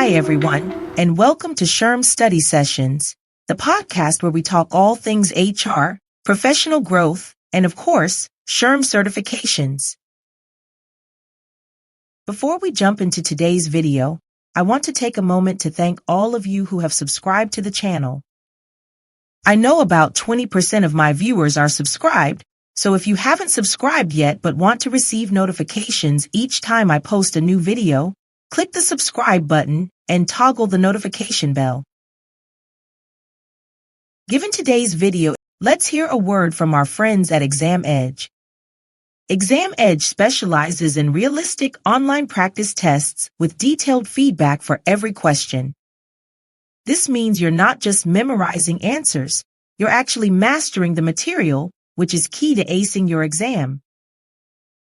Hi, everyone, and welcome to SHRM Study Sessions, the podcast where we talk all things HR, professional growth, and of course, SHRM certifications. Before we jump into today's video, I want to take a moment to thank all of you who have subscribed to the channel. I know about 20% of my viewers are subscribed, so if you haven't subscribed yet but want to receive notifications each time I post a new video, click the subscribe button and toggle the notification bell. Given today's video, let's hear a word from our friends at Exam Edge. Exam Edge specializes in realistic online practice tests with detailed feedback for every question. This means you're not just memorizing answers, you're actually mastering the material, which is key to acing your exam.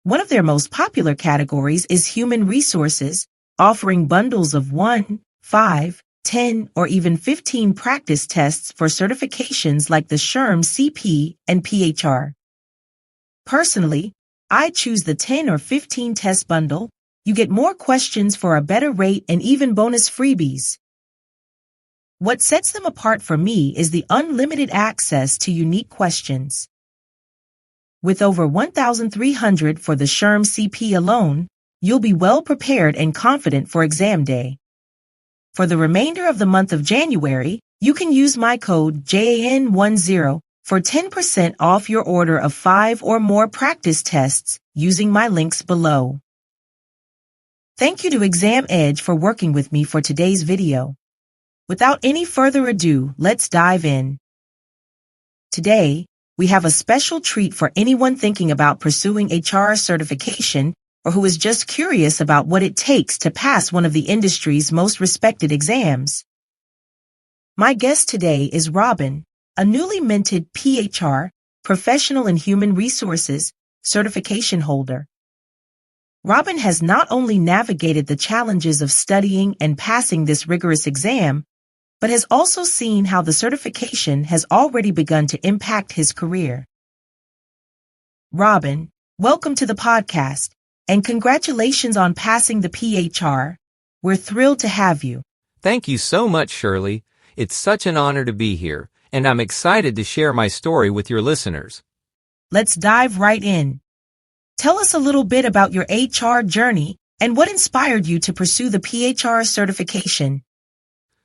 One of their most popular categories is human resources, offering bundles of 1, 5, 10, or even 15 practice tests for certifications like the SHRM CP and PHR. Personally, I choose the 10 or 15 test bundle. You get more questions for a better rate and even bonus freebies. What sets them apart for me is the unlimited access to unique questions. With over 1,300 for the SHRM CP alone, you'll be well prepared and confident for exam day. For the remainder of the month of January, you can use my code JAN10 for 10% off your order of 5 or more practice tests using my links below. Thank you to Exam Edge for working with me for today's video. Without any further ado, let's dive in. Today, we have a special treat for anyone thinking about pursuing HR certification or who is just curious about what it takes to pass one of the industry's most respected exams. My guest today is Robin, a newly minted PHR, Professional in Human Resources, certification holder. Robin has not only navigated the challenges of studying and passing this rigorous exam, but has also seen how the certification has already begun to impact his career. Robin, welcome to the podcast, and congratulations on passing the PHR. We're thrilled to have you. Thank you so much, Shirley. It's such an honor to be here, and I'm excited to share my story with your listeners. Let's dive right in. Tell us a little bit about your HR journey and what inspired you to pursue the PHR certification.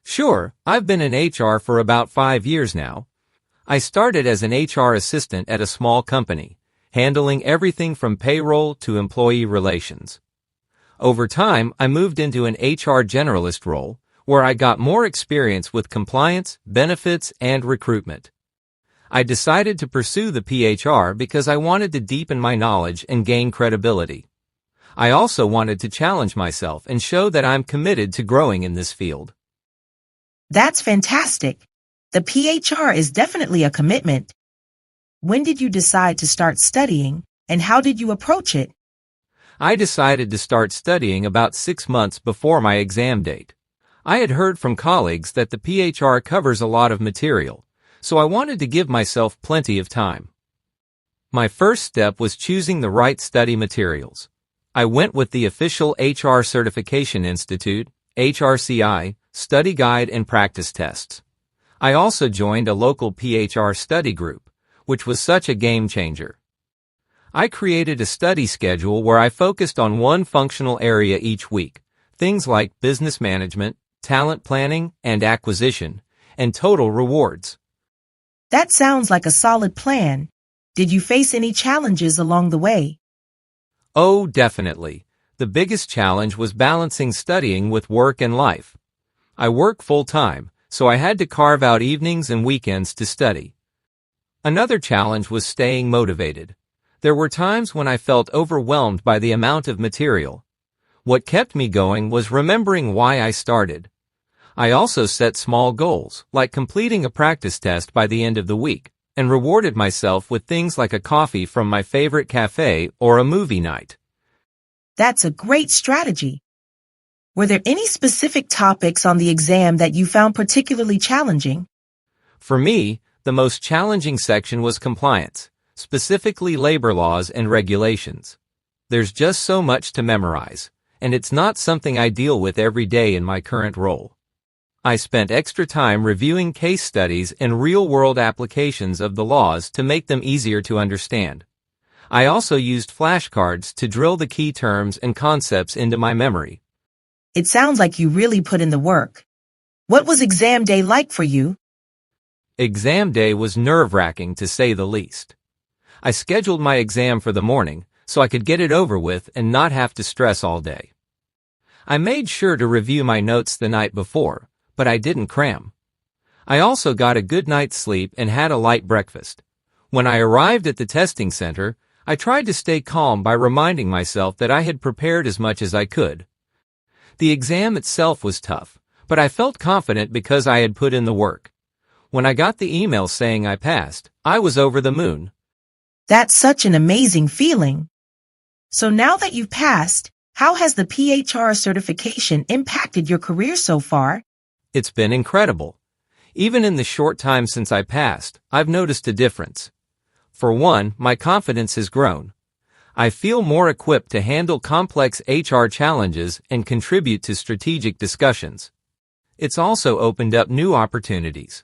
Sure, I've been in HR for about 5 years now. I started as an HR assistant at a small company, handling everything from payroll to employee relations. Over time, I moved into an HR generalist role, where I got more experience with compliance, benefits, and recruitment. I decided to pursue the PHR because I wanted to deepen my knowledge and gain credibility. I also wanted to challenge myself and show that I'm committed to growing in this field. That's fantastic. The PHR is definitely a commitment. When did you decide to start studying, and how did you approach it? I decided to start studying about 6 months before my exam date. I had heard from colleagues that the PHR covers a lot of material, so I wanted to give myself plenty of time. My first step was choosing the right study materials. I went with the official HR Certification Institute, HRCI, study guide and practice tests. I also joined a local PHR study group, which was such a game changer. I created a study schedule where I focused on one functional area each week, things like business management, talent planning and acquisition, and total rewards. That sounds like a solid plan. Did you face any challenges along the way? Oh, definitely. The biggest challenge was balancing studying with work and life. I work full-time, so I had to carve out evenings and weekends to study. Another challenge was staying motivated. There were times when I felt overwhelmed by the amount of material. What kept me going was remembering why I started. I also set small goals, like completing a practice test by the end of the week, and rewarded myself with things like a coffee from my favorite cafe or a movie night. That's a great strategy. Were there any specific topics on the exam that you found particularly challenging? For me, the most challenging section was compliance, specifically labor laws and regulations. There's just so much to memorize, and it's not something I deal with every day in my current role. I spent extra time reviewing case studies and real-world applications of the laws to make them easier to understand. I also used flashcards to drill the key terms and concepts into my memory. It sounds like you really put in the work. What was exam day like for you? Exam day was nerve-wracking to say the least. I scheduled my exam for the morning so I could get it over with and not have to stress all day. I made sure to review my notes the night before, but I didn't cram. I also got a good night's sleep and had a light breakfast. When I arrived at the testing center, I tried to stay calm by reminding myself that I had prepared as much as I could. The exam itself was tough, but I felt confident because I had put in the work. When I got the email saying I passed, I was over the moon. That's such an amazing feeling. So now that you've passed, how has the PHR certification impacted your career so far? It's been incredible. Even in the short time since I passed, I've noticed a difference. For one, my confidence has grown. I feel more equipped to handle complex HR challenges and contribute to strategic discussions. It's also opened up new opportunities.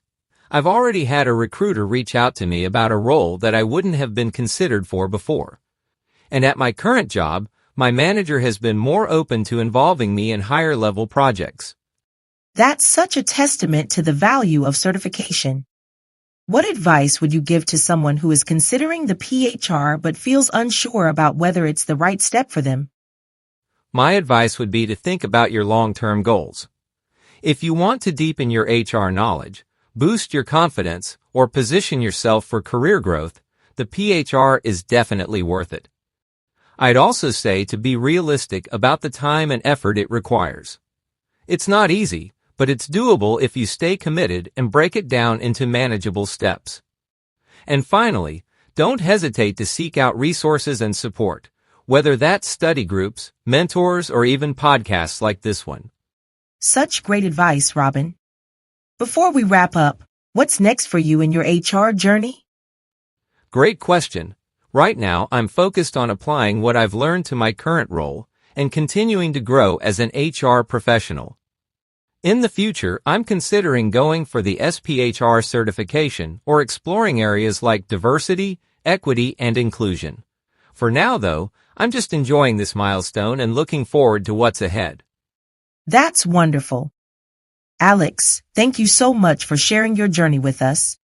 I've already had a recruiter reach out to me about a role that I wouldn't have been considered for before. And at my current job, my manager has been more open to involving me in higher-level projects. That's such a testament to the value of certification. What advice would you give to someone who is considering the PHR but feels unsure about whether it's the right step for them? My advice would be to think about your long-term goals. If you want to deepen your HR knowledge, boost your confidence, or position yourself for career growth, the PHR is definitely worth it. I'd also say to be realistic about the time and effort it requires. It's not easy, but it's doable if you stay committed and break it down into manageable steps. And finally, don't hesitate to seek out resources and support, whether that's study groups, mentors, or even podcasts like this one. Such great advice, Robin. Before we wrap up, what's next for you in your HR journey? Great question. Right now, I'm focused on applying what I've learned to my current role and continuing to grow as an HR professional. In the future, I'm considering going for the SPHR certification or exploring areas like diversity, equity, and inclusion. For now, though, I'm just enjoying this milestone and looking forward to what's ahead. That's wonderful. Alex, thank you so much for sharing your journey with us.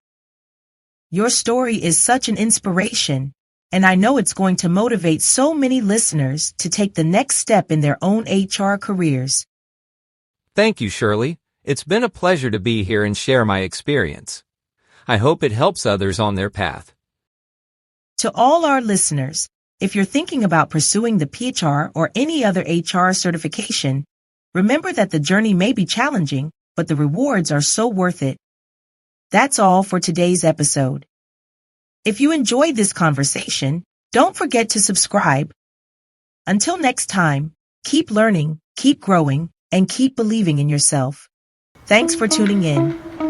Your story is such an inspiration, and I know it's going to motivate so many listeners to take the next step in their own HR careers. Thank you, Shirley. It's been a pleasure to be here and share my experience. I hope it helps others on their path. To all our listeners, if you're thinking about pursuing the PHR or any other HR certification, remember that the journey may be challenging, but the rewards are so worth it. That's all for today's episode. If you enjoyed this conversation, don't forget to subscribe. Until next time, keep learning, keep growing, and keep believing in yourself. Thanks for tuning in.